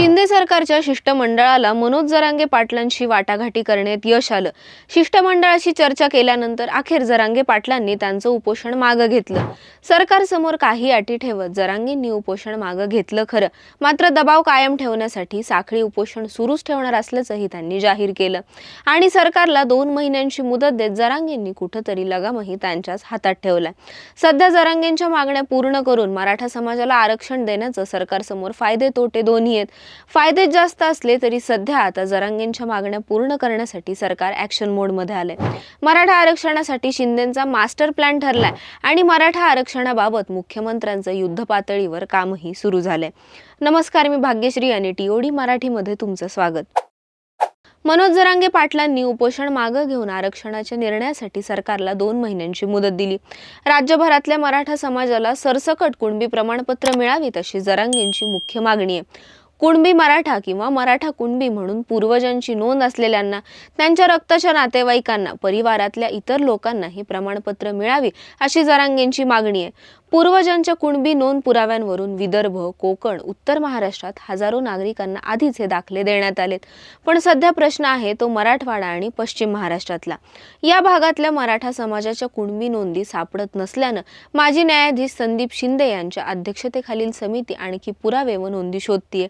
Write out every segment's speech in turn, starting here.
शिंदे सरकारच्या शिष्टमंडळाला मनोज जरांगे पाटलांशी वाटाघाटी करण्यात यश आलं। शिष्टमंडळाशी चर्चा केल्यानंतर अखेर जरांगे पाटलांनी त्यांचं उपोषण मागे घेतलं। सरकारसमोर काही अटी ठेवत जरांगेंनी उपोषण मागे घेतलं खरं, मात्र दबाव कायम ठेवण्यासाठी साखळी उपोषण सुरूच ठेवणार असल्याचंही त्यांनी जाहीर केलं आणि सरकारला 2 महिन्यांची मुदत देत जरांगेंनी कुठेतरी लगामही त्यांच्याच हातात ठेवलाय। सध्या जरांगेंच्या मागण्या पूर्ण करून मराठा समाजाला आरक्षण देण्याचं सरकारसमोर फायदे तोटे दोन्ही आहेत। फायदे जास्त असले तरी सध्या आता जरांगेंच्या मागण्या पूर्ण करण्यासाठी सरकार ॲक्शन मोडमध्ये आले। मराठा आरक्षणासाठी शिंदेंचा मास्टर प्लॅन ठरलाय आणि मराठा आरक्षणाबाबत मुख्यमंत्र्यांचं युद्ध पातळीवर कामही सुरू झालंय। नमस्कार, मी भाग्यश्री आणि टीओडी मराठीमध्ये तुमचं स्वागत। मनोज जरांगे पाटलांनी उपोषण मागे घेऊन आरक्षणाच्या निर्णयासाठी सरकारला 2 महिन्यांची मुदत दिली। राज्यभरातल्या मराठा समाजाला सरसकट कुणबी प्रमाणपत्र मिळावीत अशी जरांगेंची मुख्य मागणी आहे। कुणबी मराठा किंवा मराठा कुणबी म्हणून पूर्वजांची नोंद असलेल्यांना, त्यांच्या रक्ताच्या नातेवाईकांना, परिवारातल्या इतर लोकांना ही प्रमाणपत्र मिळावी अशी जरांगेंची मागणी आहे। पूर्वजांच्या कुणबी नोंद पुराव्यांवरून विदर्भ, कोकण, उत्तर महाराष्ट्रात हजारो नागरिकांना आधीच हे दाखले देण्यात आलेत, पण सध्या प्रश्न आहे तो मराठवाडा आणि पश्चिम महाराष्ट्रातला। या भागातल्या मराठा समाजाच्या कुणबी नोंदी सापडत नसल्यानं माजी न्यायाधीश संदीप शिंदे यांच्या अध्यक्षतेखालील समिती आणखी पुरावे व नोंदी शोधतीये।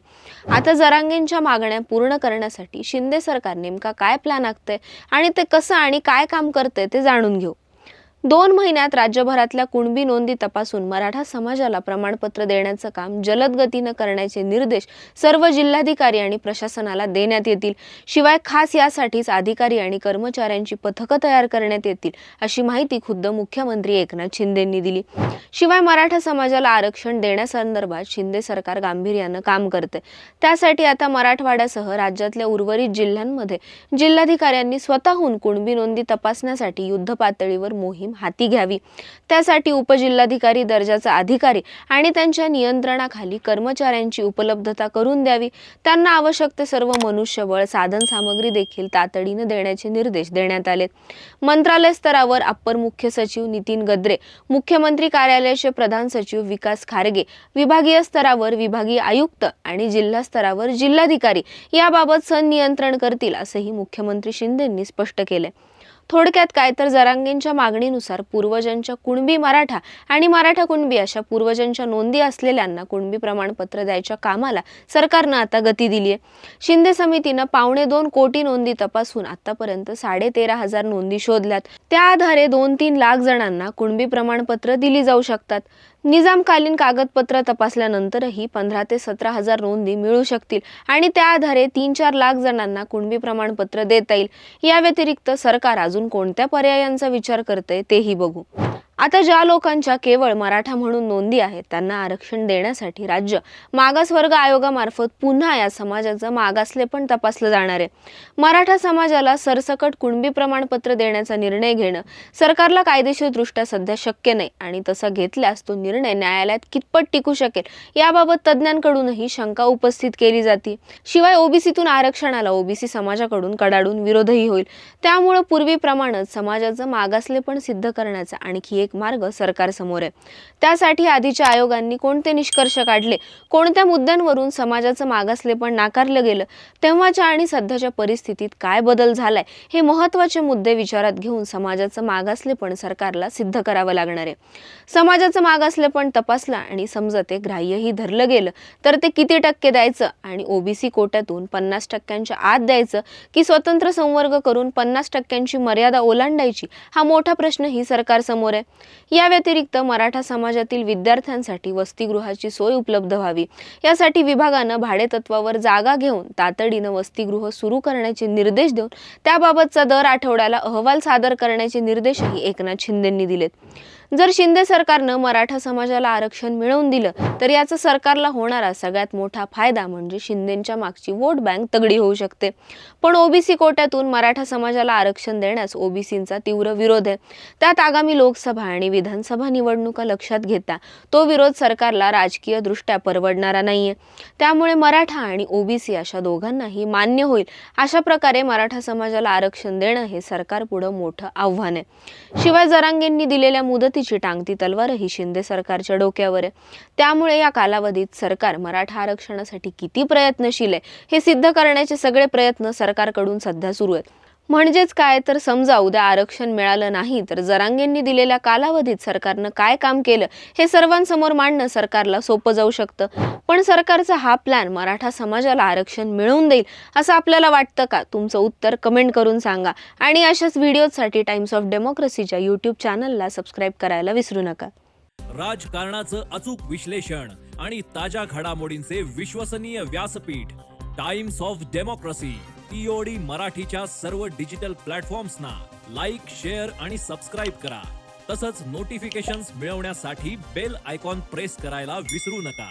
आता जरांगेंच्या मागण्या पूर्ण करण्यासाठी शिंदे सरकार नेमका काय प्लॅन आखतंय आणि ते कसं आणि काय काम करतंय ते जाणून घेऊ। 2 महिन्यात राज्यभरातल्या कुणबी नोंदी तपासून मराठा समाजाला प्रमाणपत्र देण्याचं काम जलद गतीनं करण्याचे निर्देश सर्व जिल्हाधिकारी आणि प्रशासनाला देण्यात येतील। शिवाय खास यासाठीच अधिकारी आणि कर्मचाऱ्यांची पथकं तयार करण्यात येतील अशी माहिती खुद्द मुख्यमंत्री एकनाथ शिंदेंनी दिली। शिवाय मराठा समाजाला आरक्षण देण्यासंदर्भात शिंदे सरकार गांभीर्यानं काम करते। त्यासाठी आता मराठवाड्यासह राज्यातल्या उर्वरित जिल्ह्यांमध्ये जिल्हाधिकाऱ्यांनी स्वतःहून कुणबी नोंदी तपासण्यासाठी युद्ध पातळीवर मोहीम हाती घ्यावी। त्यासाठी उपजिल्हाधिकारी दर्जाचा अधिकारी आणि त्यांच्या नियंत्रणाखाली कर्मचाऱ्यांची उपलब्धता करून द्यावी। त्यांना आवश्यक ते सर्व मनुष्यबळ, साधन सामग्री देखील तातडीने देण्याचे निर्देश देण्यात आलेत। मंत्रालय स्तरावर अप्पर मुख्य सचिव नितीन गद्रे, मुख्यमंत्री कार्यालयाचे प्रधान सचिव विकास खारगे, विभागीय स्तरावर विभागीय आयुक्त आणि जिल्हा स्तरावर जिल्हाधिकारी याबाबत संनियंत्रण करतील असंही मुख्यमंत्री शिंदेंनी स्पष्ट केलंय। थोडक्यात काय तर जरांगेंच्या मागणीनुसार पूर्वजांच्या कुणबी मराठा आणि मराठा कुणबी अशा पूर्वजांच्या नोंदी असलेल्यांना कुणबी प्रमाणपत्र द्यायच्या कामाला सरकारनं आता गती दिली आहे। शिंदे समितीनं 2.25 कोटी नोंदी तपासून आतापर्यंत 13,500 नोंदी शोधल्यात। त्या आधारे 2-3 लाख जणांना कुणबी प्रमाणपत्र दिली जाऊ शकतात। निजामकालीन कागदपत्र तपासल्यानंतरही 15 ते 17,000 नोंदी मिळू शकतील आणि त्या आधारे 3-4 लाख जणांना कुणबी प्रमाणपत्र देता येईल। या व्यतिरिक्त सरकार अजून कोणत्या पर्यायांचा विचार करते तेही बघू। आता ज्या लोकांच्या केवळ मराठा म्हणून नोंदी आहेत त्यांना आरक्षण देण्यासाठी राज्य मागासवर्ग आयोगामार्फत पुन्हा या समाजाचं मागासलेपण तपासलं जाणार आहे। मराठा समाजाला सरसकट कुणबी प्रमाणपत्र देण्याचा निर्णय घेणं सरकारला कायदेशीरदृष्ट्या सध्या शक्य नाही आणि तसा घेतल्यास तो निर्णय न्यायालयात कितपत टिकू शकेल याबाबत तज्ज्ञांकडूनही शंका उपस्थित केली जाते। शिवाय ओबीसीतून आरक्षणाला ओबीसी समाजाकडून कडाडून विरोधही होईल। त्यामुळे पूर्वीप्रमाणेच समाजाचं मागासलेपण सिद्ध करण्याचा आणखी एक मार्ग सरकारसमोर आहे। त्यासाठी आधीच्या आयोगांनी कोणते निष्कर्ष काढले, कोणत्या मुद्द्यांवरून समाजाचं मागासलेपण नाकारलं गेलं, तेव्हाच्या आणि सध्याच्या परिस्थितीत काय बदल झालाय, हे महत्त्वाचे मुद्दे विचारात घेऊन समाजाचं मागासलेपण सरकारला सिद्ध करावं लागणार आहे। समाजाचं मागासलेपण तपासलं आणि समजा ते ग्राह्यही धरलं गेलं तर ते किती टक्के द्यायचं आणि ओबीसी कोट्यातून 50% आत द्यायचं की स्वतंत्र संवर्ग करून 50% मर्यादा ओलांडायची, हा मोठा प्रश्नही सरकारसमोर आहे। या व्यतिरिक्त मराठा समाजातील विद्यार्थ्यांसाठी वसतिगृहाची सोय उपलब्ध व्हावी, यासाठी विभागानं भाडेतत्वावर जागा घेऊन तातडीनं वसतिगृह सुरू करण्याचे निर्देश देऊन त्याबाबतचा दर आठवड्याला अहवाल सादर करण्याचे निर्देशही एकनाथ शिंदेंनी दिलेत। जर शिंदे सरकारनं मराठा समाजाला आरक्षण मिळवून दिलं तर याचा सरकारला होणारा सगळ्यात मोठा फायदा म्हणजे शिंदेंच्या मागची वोट बँक तगडी होऊ शकते। पण ओबीसी कोट्यातून मराठा समाजाला आरक्षण देण्यास ओबीसींचा तीव्र विरोध आहे। त्यात आगामी लोकसभा आणि विधानसभा निवडणुका लक्षात घेता तो विरोध सरकारला राजकीय दृष्ट्या परवडणारा नाहीये। त्यामुळे मराठा आणि ओबीसी अशा दोघांनाही मान्य होईल अशा प्रकारे मराठा समाजाला आरक्षण देणं हे सरकारपुढे मोठं आव्हान आहे। शिवाय जरांगेंनी दिलेल्या मुदती निवडणुकीची टांगती तलवारही शिंदे सरकारच्या डोक्यावर आहे. त्यामुळे या कालावधीत सरकार मराठा आरक्षणासाठी किती प्रयत्नशील आहे हे सिद्ध करण्याचे सगळे प्रयत्न सरकारकडून सध्या सुरू आहेत. म्हणजेच काय तर समजा उद्या आरक्षण मिळालं नाही तर जरांगेंनी दिलेल्या कालावधीत सरकारनं काय काम केलं हे सर्वांसमोर मांडणं सरकारला सोपं जाऊ शकतं. पण सरकारचा हा प्लॅन मराठा समाजाला आरक्षण मिळवून देईल असं आपल्याला वाटतं का? तुमचं उत्तर कमेंट करून सांगा आणि अशाच व्हिडिओसाठी टाइम्स ऑफ डेमोक्रेसीच्या यूट्यूब चॅनलला सबस्क्राईब करायला विसरू नका. राजकारणाचं अचूक विश्लेषण आणि ताज्या घडामोडींचे विश्वसनीय व्यासपीठ टाइम्स ऑफ डेमोक्रेसी TOD मराठीच्या सर्व डिजिटल प्लॅटफॉर्म्सना लाईक, शेअर आणि सबस्क्राईब करा. तसंच नोटिफिकेशन्स मिळवण्यासाठी बेल आयकॉन प्रेस करायला विसरू नका.